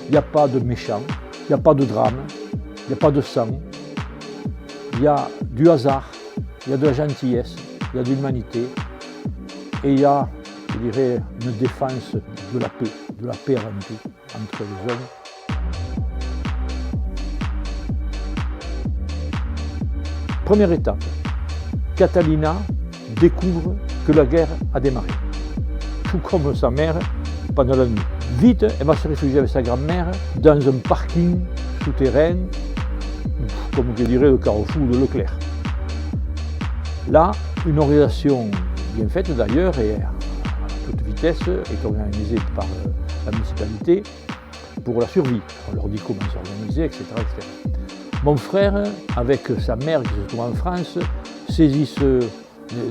il n'y a pas de méchant, il n'y a pas de drame, il n'y a pas de sang. Il y a du hasard, il y a de la gentillesse, il y a de l'humanité et il y a, je dirais, une défense de la paix avant tout, entre les hommes. Première étape, Catalina découvre que la guerre a démarré, tout comme sa mère pendant la nuit. Vite, elle va se réfugier avec sa grand-mère dans un parking souterrain, comme je dirais le carrefour de Leclerc. Là, une organisation bien faite d'ailleurs et à toute vitesse est organisée par la municipalité pour la survie. On leur dit comment s'organiser, etc., etc. Mon frère, avec sa mère qui se trouve en France, saisissent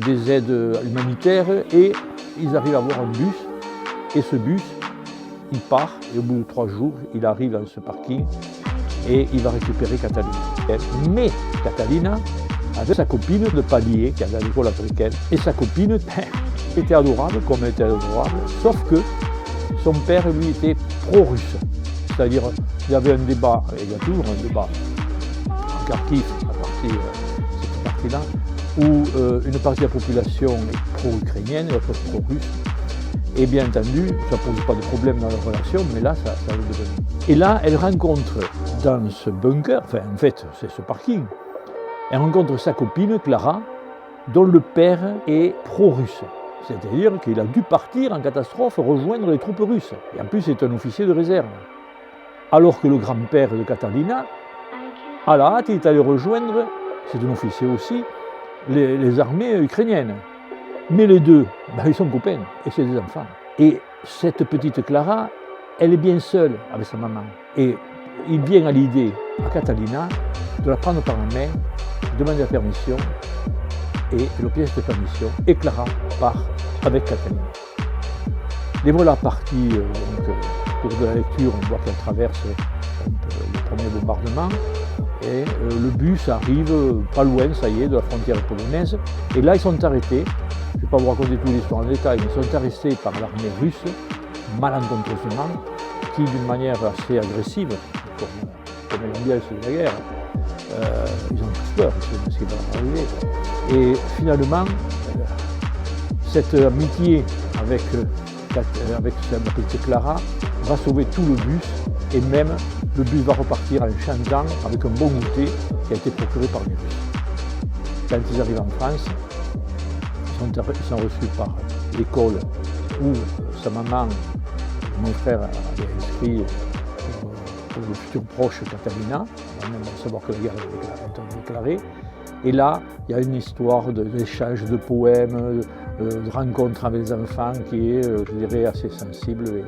des aides humanitaires et ils arrivent à avoir un bus. Et ce bus, il part et au bout de 3 jours, il arrive dans ce parking et il va récupérer Catalina. Mais Catalina avait sa copine de palier qui allait à l'école africaine. Et sa copine était adorable, comme elle était adorable, sauf que son père, lui, était pro-russe. C'est-à-dire, il y avait un débat, et il y a toujours un débat en Kharkiv, cette partie-là, où une partie de la population est pro-ukrainienne et l'autre pro-russe. Et bien entendu, ça ne pose pas de problème dans leur relation, mais là, ça va devenir. Et là, elle rencontre dans ce bunker, enfin en fait, c'est ce parking, elle rencontre sa copine, Clara, dont le père est pro-russe. C'est-à-dire qu'il a dû partir en catastrophe rejoindre les troupes russes. Et en plus, c'est un officier de réserve. Alors que le grand-père de Catalina, à la hâte, il est allé rejoindre, c'est un officier aussi, les armées ukrainiennes. Mais les deux, ils sont copains et c'est des enfants. Et cette petite Clara, elle est bien seule avec sa maman. Et il vient à l'idée à Catalina de la prendre par la main, de demander la permission, et elle obtient cette permission. Et Clara part avec Catalina. Les voilà partis, au cours de la lecture, on voit qu'elle traverse le premier bombardement. Et le bus arrive pas loin, ça y est, de la frontière polonaise. Et là, ils sont arrêtés. Je ne vais pas vous raconter toute l'histoire en détail, mais ils sont arrêtés par l'armée russe, malencontreusement, qui, d'une manière assez agressive, comme l'ambiance de la guerre, ils ont tous peur de ce qui va leur arriver. Et finalement, cette amitié avec la petite Clara va sauver tout le bus, et même le bus va repartir en chantant avec un bon goûter qui a été procuré par les Russes. Quand ils arrivent en France, ils sont reçus par l'école où sa maman, mon frère, avait inscrit pour le futur proche Catalina, même savoir que la guerre était déclarée. Et là, il y a une histoire d'échange de poèmes, de rencontres avec les enfants qui est, je dirais, assez sensible.